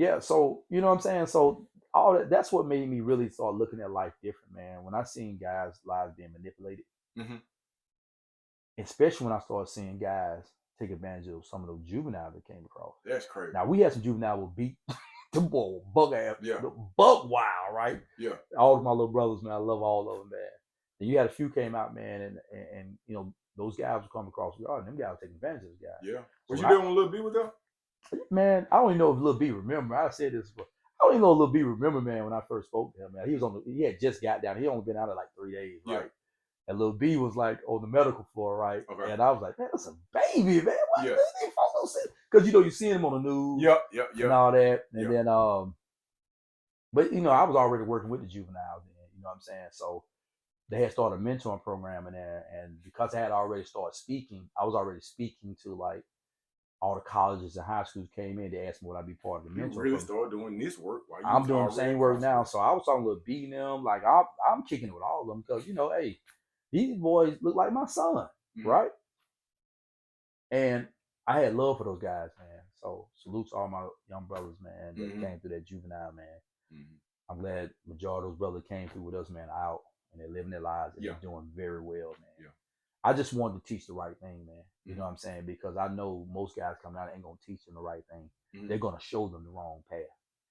Yeah, so you know what I'm saying. So all that's what made me really start looking at life different, man. When I seen guys' lives being manipulated, Hmm. especially when I started seeing guys take advantage of some of those juveniles that came across. That's crazy. Now we had some juvenile with beat them boy bug ass, Yeah. bug wild, right? Yeah. All of my little brothers, man, I love all of them, man. And you had a few came out, man, and you know those guys would come across the yard, and them guys were taking advantage of this guy. Yeah. So Was when you there when Lil B was there? man, I don't even know if Lil B remember. I said this, but I don't even know if Lil B remember, man. When I first spoke to him, man, he had just got down. He only been out of like 3 days, Yeah. right? And Lil B was like on the medical floor, right? Okay. And I was like, man, that's a baby, man. What? Yeah. Because you know you see him on the news, Yep. Yep. and Yep. all that, and Yep. then but you know I was already working with the juveniles, then, you know what I'm saying? So they had started a mentoring program in there, and because I had already started speaking, I was already speaking to like all the colleges and high schools came in. They asked me would I be part of the You mentor really program. started doing this work while you I'm was doing the already same in work high now. school. So I was talking to beating them. Like I'm kicking it with all of them because, you know, hey, these boys look like my son, right? And I had love for those guys, man. So salute to all my young brothers, man, that came through that juvenile, man. I'm glad majority of those brothers came through with us, man, out and they're living their lives and Yeah. they're doing very well, man. Yeah. I just wanted to teach the right thing, man. You know what I'm saying? Because I know most guys coming out ain't gonna teach them the right thing. They're gonna show them the wrong path.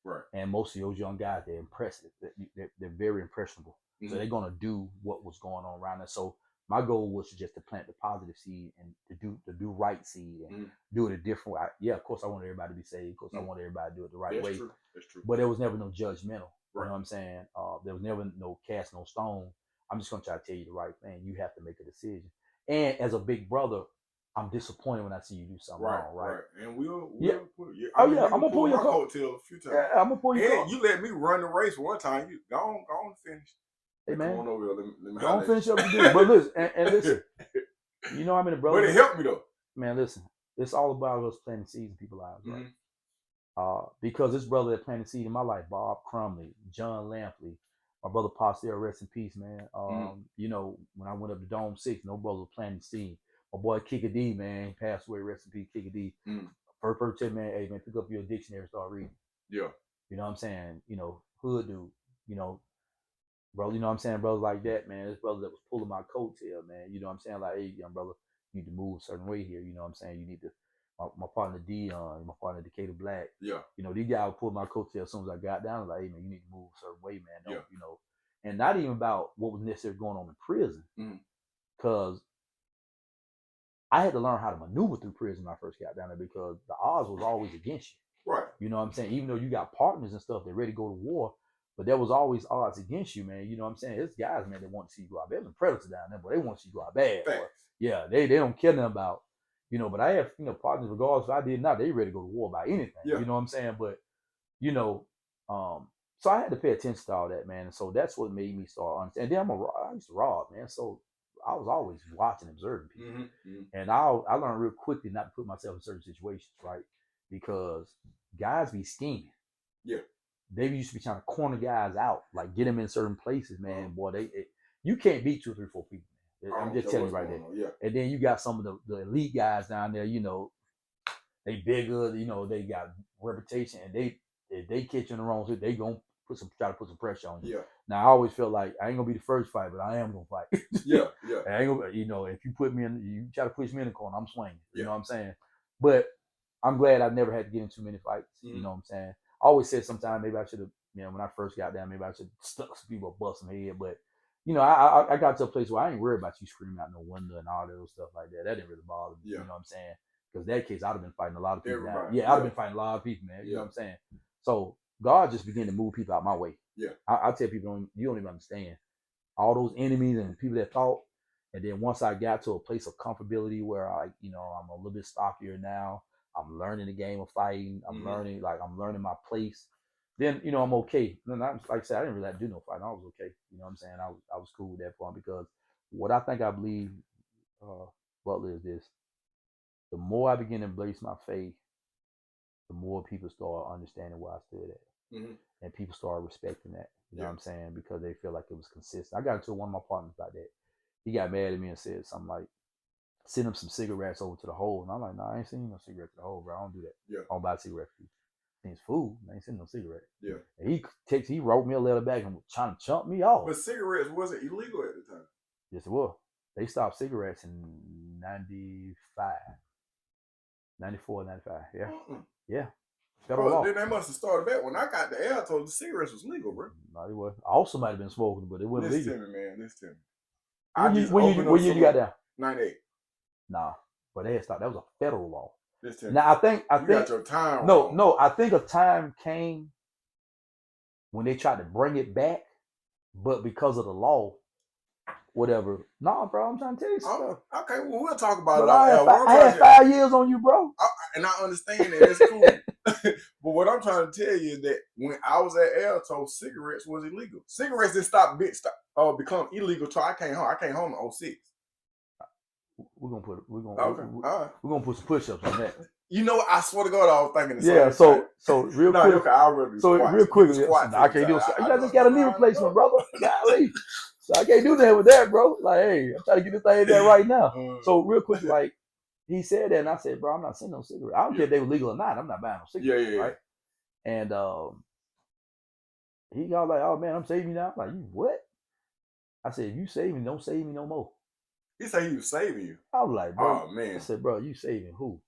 Right. And most of those young guys, they're impressive. They're very impressionable. So they're gonna do what was going on around us. So my goal was to just to plant the positive seed and to do right seed and do it a different way. Yeah, of course I want everybody to be saved. Of course I want everybody to do it the right That's way. true. That's true. But there was never no judgmental. Right. You know what I'm saying? There was never no cast no stone. I'm just gonna try to tell you the right thing. You have to make a decision. And as a big brother, I'm disappointed when I see you do something wrong, right? And we'll Yeah. put Oh you yeah, I'm gonna pull my your car. coattail a few times. Yeah, I'm gonna pull your car. And you let me run the race one time. You go on finish. Hey man, come on over here. Let me don't finish up what you do. But listen, and listen, you know how many brothers. But it helped me though. Man, listen, it's all about us planting seeds in people's lives, right? Because this brother that planted seed in my life, Bob Crumley, John Lampley, my brother Pastel, rest in peace, man. You know, when I went up to Dome 6, no brother was planting seed. My boy Kika D, man, passed away, rest in peace, Kika D. First person said, man, hey man, pick up your dictionary and start reading. Yeah. You know what I'm saying? You know, hood dude, you know, bro, you know what I'm saying? Brothers like that, man. This brother that was pulling my coattail, man. You know what I'm saying? Like, hey, young brother, you need to move a certain way here. You know what I'm saying? You need to. My partner Dion, my partner Decatur Black. Yeah. You know, these guys pulled my coattail as soon as I got down. Like, hey man, you need to move a certain way, man. Don't, you know, and not even about what was necessarily going on in prison, because I had to learn how to maneuver through prison when I first got down there because the odds was always against you. Right. You know what I'm saying? Even though you got partners and stuff that ready to go to war, but there was always odds against you, man. You know what I'm saying? It's guys, man, that want to see you go out. There's some predators down there, but they want to see you go out bad. Yeah, they don't care nothing about, you know, but I have, you know, partners, regardless if I did not, they ready to go to war about anything. Yeah. You know what I'm saying? But, you know, so I had to pay attention to all that, man. And so that's what made me start understanding. And then I used to rob, man. So I was always watching, observing people. And I learned real quickly not to put myself in certain situations, right? Because guys be scheming. Yeah. They used to be trying to corner guys out, like get them in certain places, man. Boy, you can't beat 2, 3, 4 people, man. I'm just telling you right there. Yeah. And then you got some of the elite guys down there, you know, they bigger, you know, they got reputation, and if they catch you in the wrong shit, they gonna try to put some pressure on you. Yeah. Now I always feel like I ain't gonna be the first fight, but I am gonna fight. Yeah. I ain't gonna, you know, if you put me in, you try to push me in the corner, I'm swinging. You know what I'm saying? But I'm glad I never had to get in too many fights. You know what I'm saying? I always said sometimes maybe I should have, you know, when I first got down, maybe I should have stuck some people, bust some head. But, you know, I got to a place where I ain't worried about you screaming out no window and all that stuff like that. That didn't really bother me. Yeah. You know what I'm saying? Because that case, I'd have been fighting a lot of people. Yeah, I'd have been fighting a lot of people, man. You know what I'm saying? So God just began to move people out my way. Yeah. I tell people, you don't even understand. All those enemies and people that thought. And then once I got to a place of comfortability where you know, I'm a little bit stockier now. I'm learning the game of fighting. I'm learning my place. Then, you know, I'm okay. Then like I said, I didn't really have to do no fighting. I was okay. You know what I'm saying? I was cool with that point because what I believe, Butler, is this. The more I begin to embrace my faith, the more people start understanding where I stood at. And people start respecting that. You know what I'm saying? Because they feel like it was consistent. I got into one of my partners about that. He got mad at me and said something like, send him some cigarettes over to the hole. And I'm like, nah, I ain't sending no cigarettes to the hole, bro. I don't do that. Yeah. I don't buy cigarettes for you. It's food. I ain't sending no cigarette. Yeah. And he wrote me a letter back and was trying to chump me off. But cigarettes wasn't illegal at the time. Yes, it was. They stopped cigarettes in 95, 94, 95. Yeah. Mm-mm. Yeah. Federal law. Then they must have started back when I got the Alto. The cigarettes was legal, bro. No, it was. I also might have been smoking, but it wasn't legal. Listen to me, man. Listen to me. When you got down? 98. Nah, but they had stopped. That was a federal law. Listen to me. Now I think you got your time. No. I think a time came when they tried to bring it back, but because of the law, whatever. No, bro, I'm trying to tell you something. Okay, well, we'll talk about But it. I had 5 years on you, bro. And I understand that. It's cool. But what I'm trying to tell you is that when I was at Alto, cigarettes was illegal. Cigarettes didn't become illegal till I came home. I came home in 06. We're gonna put some push-ups on that. You know, I swear to God, I was thinking the same thing. So real quick. Okay, I'll really real quick. I can't do it. I just got a knee replacement, brother. Golly. So I can't do that with that, bro. Like, hey, I'm trying to get this thing in there right now. So real quick, like he said that, and I said, bro, I'm not sending no cigarette. I don't care if they were legal or not. I'm not buying no cigarettes, right? And he got like, oh man, I'm saving you now. I'm like, you what? I said, if you save me, don't save me no more. He said he was saving you. I was like, bro. Oh man. I said, bro, you saving who?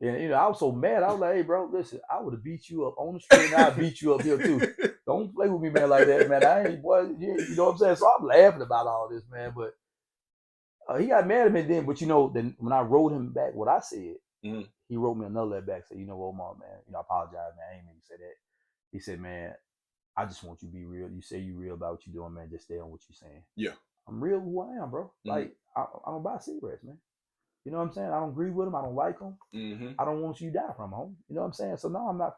And I was so mad. I was like, hey, bro, listen, I would have beat you up on the street, and I'd beat you up here too. Don't play with me, man, like that, man. I ain't, boy, you know what I'm saying? So I'm laughing about all this, man. But he got mad at me then. But then when I wrote him back what I said, he wrote me another letter back. Said, you know, Omar, man, I apologize, man. I ain't mean to say that. He said, man, I just want you to be real. You say you real about what you're doing, man. Just stay on what you're saying. Yeah. I'm real who I am, bro. Like, I don't buy cigarettes, man. You know what I'm saying? I don't agree with them. I don't like them. I don't want you to die from them. You know what I'm saying? So no, I'm not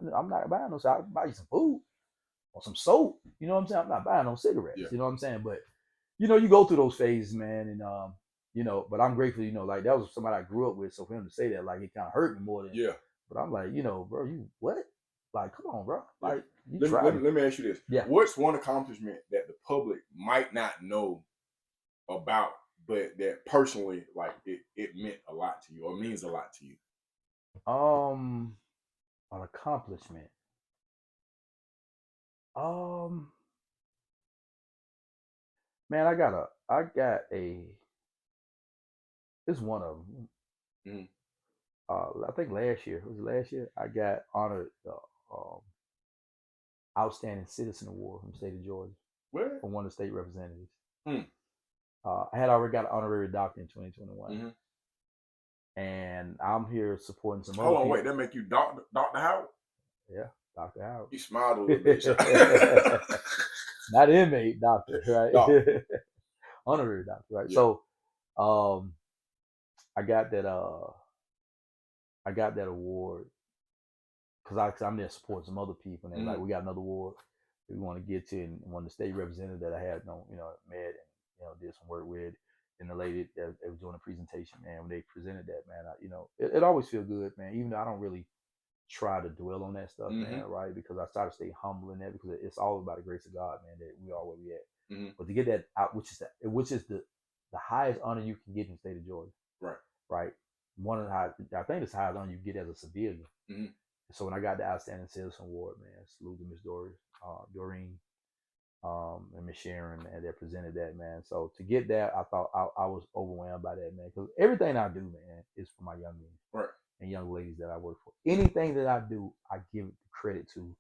buying no. So I can buy you some food or some soap. You know what I'm saying? I'm not buying no cigarettes. Yeah. You know what I'm saying? But you go through those phases, man, and but I'm grateful. Like that was somebody I grew up with. So for him to say that, like, it kind of hurt me more than. Yeah. But I'm like, bro, you what? Like, come on, bro. Like, let me ask you this. Yeah. What's one accomplishment that the public might not know about, but that personally, like, it meant a lot to you or means a lot to you? An accomplishment. Man, I got it's one of them. I think last year, I got honored Outstanding Citizen Award from the state of Georgia. Where? From one of the state representatives. I had already got an honorary doctor in 2021. And I'm here supporting some other people. Wait, that make you Dr. Howard? Yeah, Dr. Howard. He smiled a little bit. Not inmate, doctor, right? Doctor. Honorary doctor, right? Yeah. So I got that award because I'm there supporting some other people, and like, we got another award we want to get to, and one of the state representatives that I had met and did some work with, and the lady that was doing a presentation, man, when they presented that, man, it always feel good, man, even though I don't really try to dwell on that stuff, man, right? Because I try to stay humble in that, because it's all about the grace of God, man, that we are where we at. But to get that out, which is the highest honor you can get in the state of Georgia, right? One of the highest, I think it's the highest honor you get as a civilian. So when I got the Outstanding Citizen Award, man, salute to Miss Doreen, and Miss Sharon, man, that presented that, man. So to get that, I thought I was overwhelmed by that, man, because everything I do, man, is for my young men and young ladies that I work for. Anything that I do, I give credit to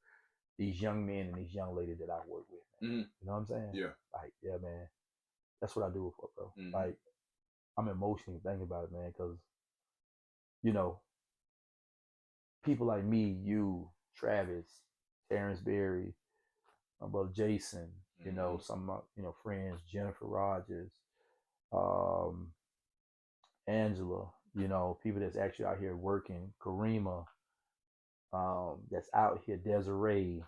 these young men and these young ladies that I work with. Man. You know what I'm saying? Yeah. Like, yeah, man, that's what I do it for, bro. Like, I'm emotionally thinking about it, man, because people like me, you, Travis, Terrence Berry, my brother Jason, some of my, friends, Jennifer Rogers, Angela, people that's actually out here working, Karima, that's out here, Desiree,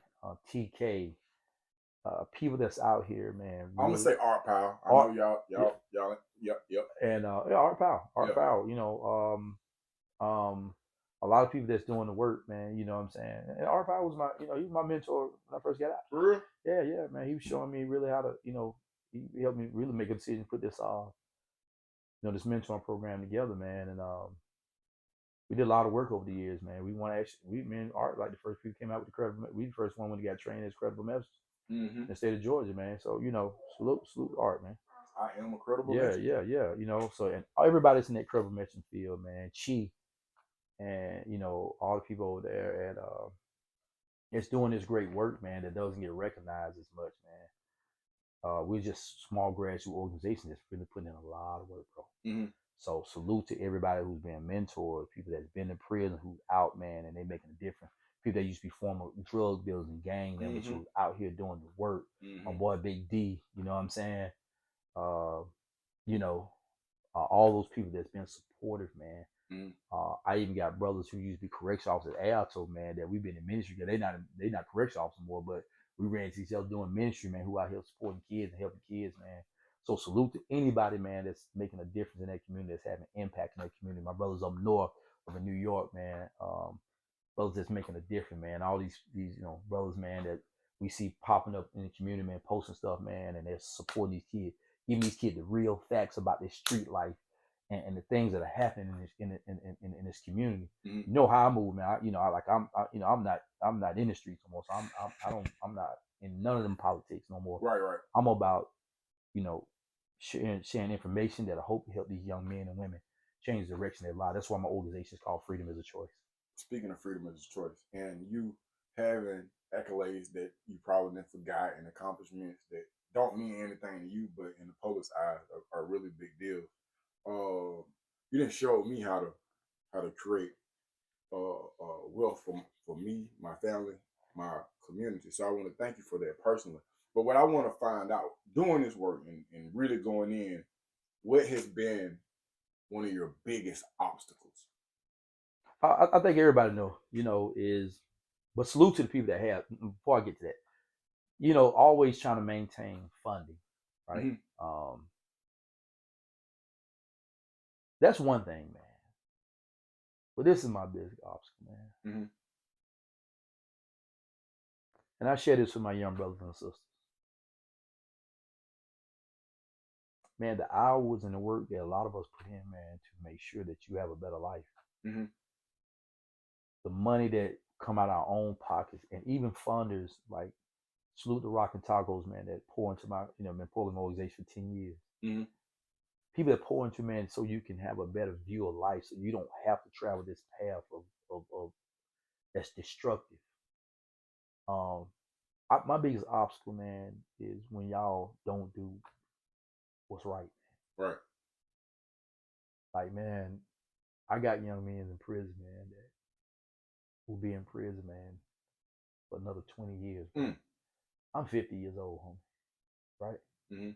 TK, people that's out here, man. Really. I'm gonna say Art Powell. I know y'all, yep. And Art Powell, a lot of people that's doing the work, man. You know what I'm saying? And Art Powell was my, he was my mentor when I first got out. For real? Yeah, man. He was showing me really how to, he helped me really make a decision, put this, this mentoring program together, man. And we did a lot of work over the years, man. We want to actually, me and Art, like the first people came out with the credible. We the first one when he got trained as credible medicine in the state of Georgia, man. So salute Art, man. I am a credible Yeah, medicine. yeah. So and everybody's in that credible medicine field, man. Chi and all the people over there at it's doing this great work, man. That doesn't get recognized as much, man. We're just small grassroots organization that's really putting in a lot of work, bro. So salute to everybody who's been mentored, people that's been in prison, who's out, man, and they making a difference. People that used to be former drug dealers and gang members who's out here doing the work. My boy Big D, you know what I'm saying? You know, all those people that's been supportive, man. I even got brothers who used to be correction officers at Alto, man, that we've been in ministry. They not correction officers more, but we ran into each other doing ministry, man, who out here supporting kids and helping kids, man. So salute to anybody, man, that's making a difference in that community, that's having an impact in that community. My brothers up north of New York, man, brothers that's making a difference, man. All these brothers, man, that we see popping up in the community, man, posting stuff, man, and they're supporting these kids, giving these kids the real facts about their street life and the things that are happening in this community. You know how I move, man. I'm not in the streets no more, so I'm not in none of them politics no more. Right. I'm about sharing information that I hope to help these young men and women change the direction of their lives. That's why my organization is called Freedom is a Choice. Speaking of freedom is a choice, and you having accolades that you probably didn't forgot and accomplishments that don't mean anything to you, but in the public's eyes are really big deals. You didn't show me how to create wealth for me, my family, my community. So I want to thank you for that personally. But what I want to find out doing this work and really going in, what has been one of your biggest obstacles? I think everybody is, but salute to the people that have. Before I get to that, always trying to maintain funding, right? That's one thing, man. But this is my biggest obstacle, man. And I share this with my young brothers and sisters. Man, the hours and the work that a lot of us put in, man, to make sure that you have a better life. The money that come out of our own pockets, and even funders like salute the Rock and Tacos, man, that pour into my, been pouring my organization for 10 years. People that pour into, man, so you can have a better view of life, so you don't have to travel this path of that's destructive. My biggest obstacle, man, is when y'all don't do what's right. Right. Like, man, I got young men in prison, man, that will be in prison, man, for another 20 years. I'm 50 years old, homie. Right?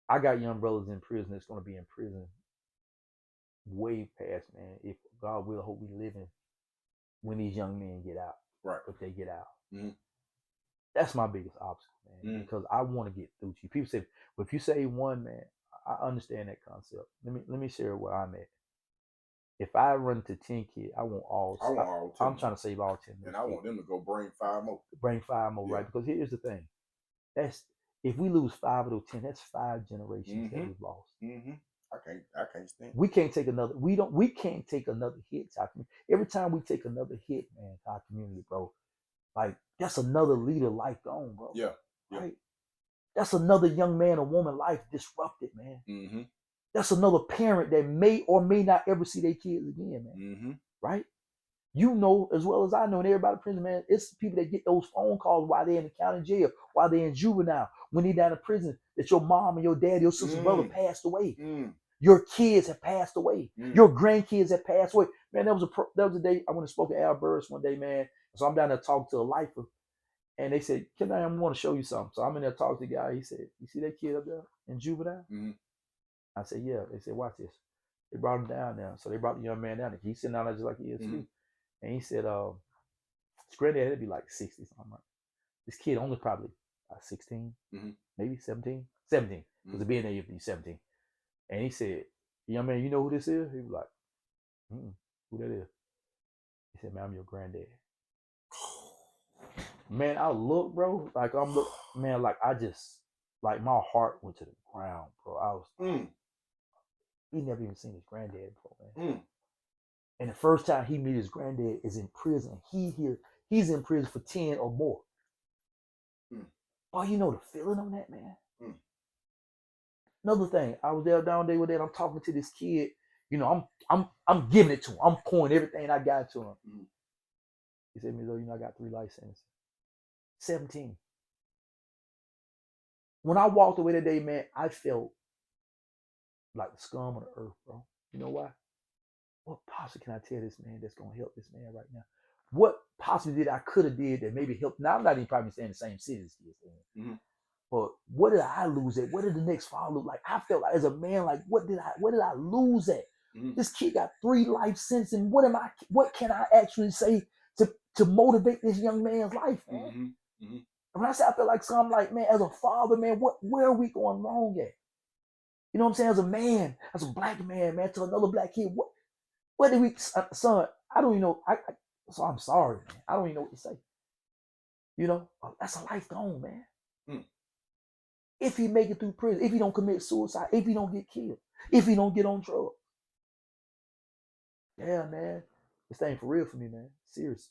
I got young brothers in prison that's going to be in prison way past, man. If God will, I hope we living when these young men get out. Right. If they get out. That's my biggest obstacle, man, because I want to get through to you. People say, well, if you say one, man, I understand that concept. Let me share where I'm at. If I run to 10 kids, I want all 10. I'm trying to save all 10. And I want them to go bring 5 more. Bring 5 more, right? Because here's the thing. If we lose 5 of those 10, that's 5 generations that we've lost. I can't stand. We can't take another. We can't take another hit to our community. Every time we take another hit, man, to our community, bro, like that's another leader life gone, bro. Yeah. Right. That's another young man or woman life disrupted, man. That's another parent that may or may not ever see their kids again, man. Right? You know as well as I know, and everybody in prison, man, it's people that get those phone calls while they're in the county jail, while they're in juvenile, when they're down in prison, that your mom and your dad, your sister, brother passed away. Your kids have passed away. Your grandkids have passed away. Man, that was a day I went and spoke to Al Burris one day, man. So I'm down there talking to a lifer, and they said, I want to show you something. So I'm in there talking to the guy. He said, you see that kid up there in juvenile? I said, yeah. They said, watch this. They brought him down there. So they brought the young man down there. He's sitting down there just like he is too. And he said, his granddad had to be like 60 something. Right? This kid only probably 16, maybe 17. 17. Because the being there, you'd be 17. And he said, young man, you know who this is? He was like, who that is? He said, man, I'm your granddad. Man, I look, bro, like man, like I just, like my heart went to the ground, bro. I was, he never even seen his granddad before, man. And the first time he meet his granddad is in prison. He's in prison for 10 or more. Oh, you know the feeling on that, man. Another thing, I was there down there with that. I'm talking to this kid. You know, I'm giving it to him. I'm pouring everything I got to him. He said to me, though, you know, I got 3 life sentences. 17. When I walked away that day, man, I felt like the scum of the earth, bro. You know why? What possibly can I tell this man that's gonna help this man right now? What possibly did I could have did that maybe help? Now I'm not even probably staying in the same city as kids. But what did I lose at? What did the next father look like? I felt like as a man, like what did I lose at? This kid got 3 life sentences, and what can I actually say to motivate this young man's life, man? When I say I feel like something like, man, as a father, man, where are we going wrong at? You know what I'm saying? As a man, as a black man, man, to another black kid, what did we, son? I don't even know. So I'm sorry, man. I don't even know what to say. You know, that's a life gone, man. If he make it through prison, if he don't commit suicide, if he don't get killed, if he don't get on drugs. Yeah, man. This thing for real for me, man. Serious.